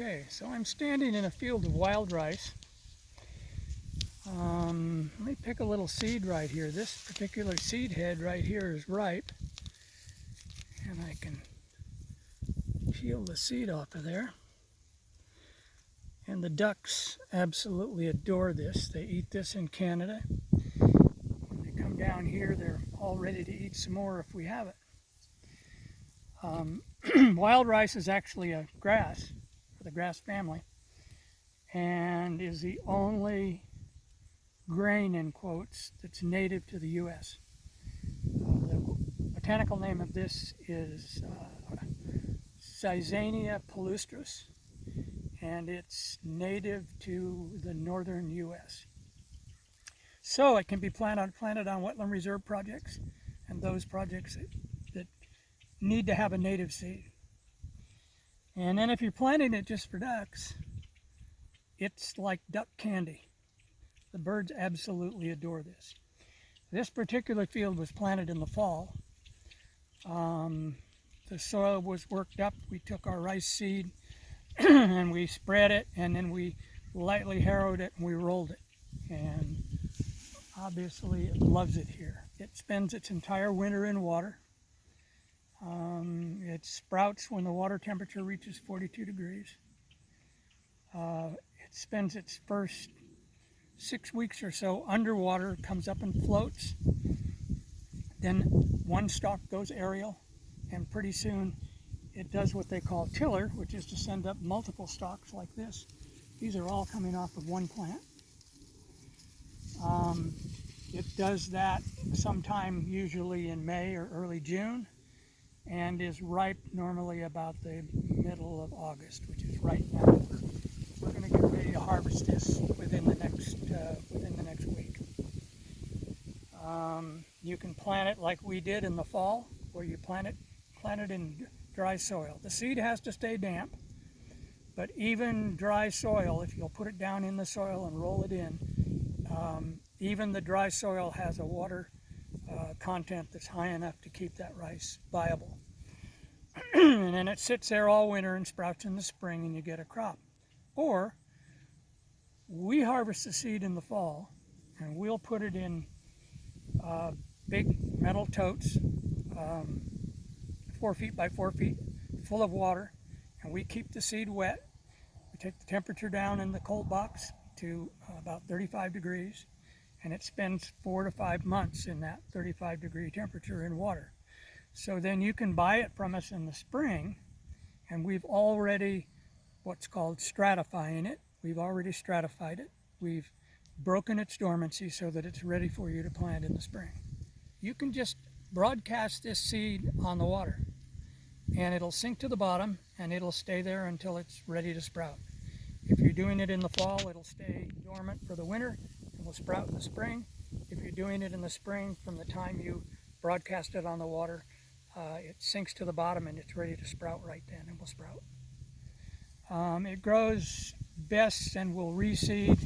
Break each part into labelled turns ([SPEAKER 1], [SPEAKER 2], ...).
[SPEAKER 1] Okay, so I'm standing in a field of wild rice. Let me pick a little seed right here. This particular seed head right here is ripe, and I can peel the seed off of there. And the ducks absolutely adore this. They eat this in Canada. When they come down here, they're all ready to eat some more if we have it. Wild rice is actually a grass for the grass family, and is the only grain, in quotes, that's native to the U.S. The botanical name of this is Zizania palustris, and it's native to the northern U.S. So it can be planted on wetland reserve projects and those projects that need to have a native seed. And then if you're planting it just for ducks, it's like duck candy. The birds absolutely adore this. This particular field was planted in the fall. The soil was worked up. We took our rice seed and we spread it, and then we lightly harrowed it and we rolled it. And obviously it loves it here. It spends its entire winter in water. It sprouts when the water temperature reaches 42 degrees. It spends its first 6 weeks or so underwater, comes up and floats. Then one stalk goes aerial, and pretty soon it does what they call tiller, which is to send up multiple stalks like this. These are all coming off of one plant. It does that sometime usually in May or early June, and is ripe normally about the middle of August, which is right now. We're going to get ready to harvest this within the next week. You can plant it like we did in the fall, where you plant it in dry soil. The seed has to stay damp, but even dry soil, if you'll put it down in the soil and roll it in, even the dry soil has a water content that's high enough to keep that rice viable. And then it sits there all winter and sprouts in the spring, and you get a crop. Or we harvest the seed in the fall, and we'll put it in big metal totes, 4 feet by 4 feet, full of water, and we keep the seed wet. We take the temperature down in the cold box to about 35 degrees, and it spends 4 to 5 months in that 35-degree temperature in water. So then you can buy it from us in the spring, and we've already what's called stratifying it. We've already stratified it. We've broken its dormancy so that it's ready for you to plant in the spring. You can just broadcast this seed on the water, and it'll sink to the bottom, and it'll stay there until it's ready to sprout. If you're doing it in the fall, it'll stay dormant for the winter and will sprout in the spring. If you're doing it in the spring, from the time you broadcast it on the water, it sinks to the bottom and it's ready to sprout right then, and will sprout. It grows best and will reseed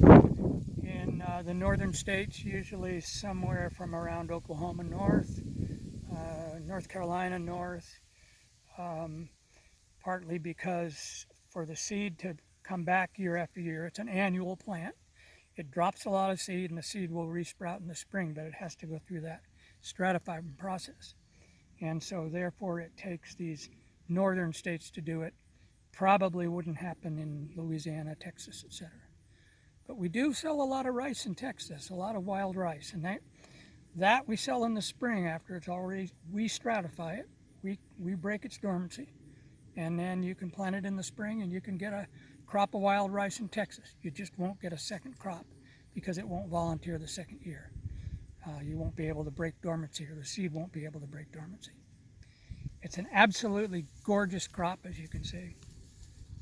[SPEAKER 1] in the northern states, usually somewhere from around Oklahoma north, North Carolina north, partly because for the seed to come back year after year, it's an annual plant. It drops a lot of seed, and the seed will resprout in the spring, but it has to go through that stratifying process. And so therefore it takes these northern states to do it. Probably wouldn't happen in Louisiana, Texas, etc. But we do sell a lot of rice in Texas, a lot of wild rice, and that we sell in the spring after it's already, we stratify it, we break its dormancy, and then you can plant it in the spring and you can get a crop of wild rice in Texas. You just won't get a second crop because it won't volunteer the second year. You won't be able to break dormancy, or the seed won't be able to break dormancy. It's an absolutely gorgeous crop, as you can see.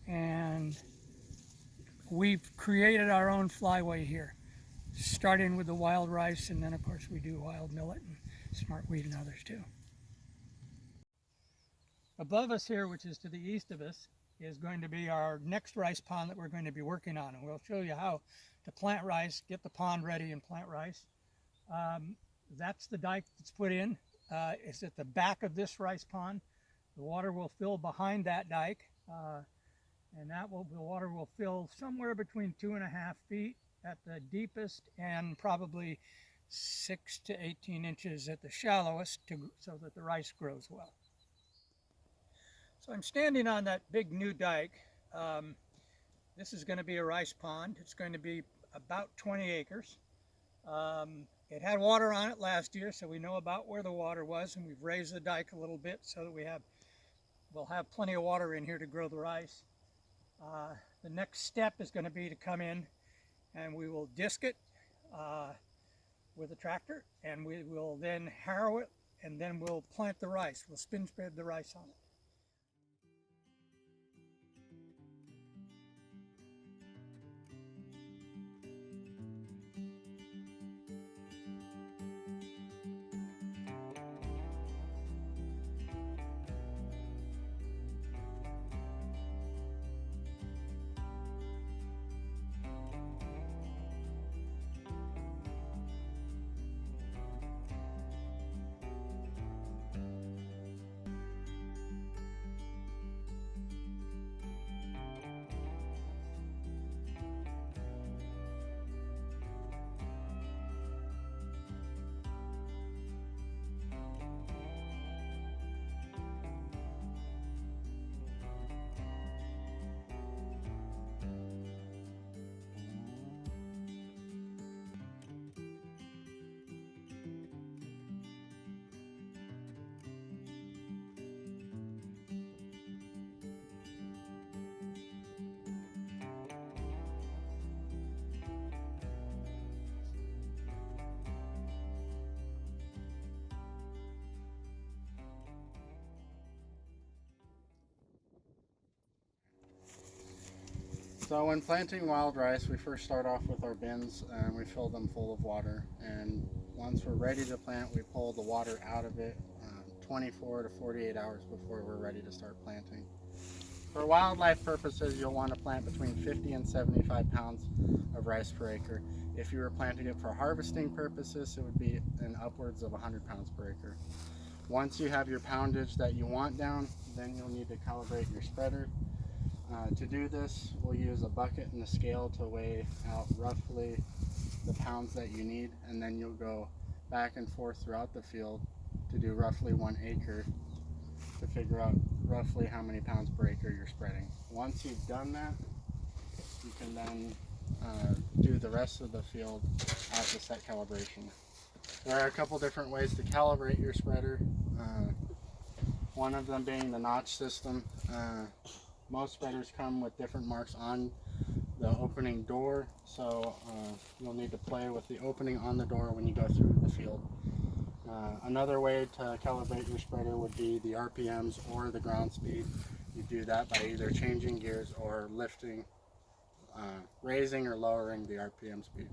[SPEAKER 1] And we've created our own flyway here, starting with the wild rice, and then of course we do wild millet and smartweed and others too. Above us here, which is to the east of us, is going to be our next rice pond that we're going to be working on, and we'll show you how to plant rice, get the pond ready and plant rice. That's the dike that's put in. It's at the back of this rice pond. The water will fill behind that dike. and the water will fill somewhere between 2.5 feet at the deepest and probably 6 to 18 inches at the shallowest so that the rice grows well. So I'm standing on that big new dike. This is going to be a rice pond. It's going to be about 20 acres. It had water on it last year, so we know about where the water was, and we've raised the dike a little bit so that we'll have plenty of water in here to grow the rice. The next step is going to be to come in and we will disc it with a tractor, and we will then harrow it, and then we'll plant the rice. We'll spin spread the rice on it.
[SPEAKER 2] So when planting wild rice, we first start off with our bins and we fill them full of water. And once we're ready to plant, we pull the water out of it 24 to 48 hours before we're ready to start planting. For wildlife purposes, you'll want to plant between 50 and 75 pounds of rice per acre. If you were planting it for harvesting purposes, it would be in upwards of 100 pounds per acre. Once you have your poundage that you want down, then you'll need to calibrate your spreader. To do this, we'll use a bucket and a scale to weigh out roughly the pounds that you need, and then you'll go back and forth throughout the field to do roughly 1 acre to figure out roughly how many pounds per acre you're spreading. Once you've done that, you can then do the rest of the field at the set calibration. There are a couple different ways to calibrate your spreader. One of them being the notch system. Most spreaders come with different marks on the opening door, so you'll need to play with the opening on the door when you go through the field. Another way to calibrate your spreader would be the RPMs or the ground speed. You do that by either changing gears or lifting, raising or lowering the RPM speed.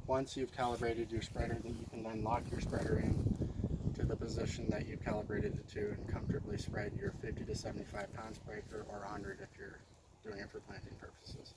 [SPEAKER 2] Once you've calibrated your spreader, then you can then lock your spreader in to the position that you've calibrated it to and comfortably spread your 50 to 75 pounds per acre or 100 if you're doing it for planting purposes.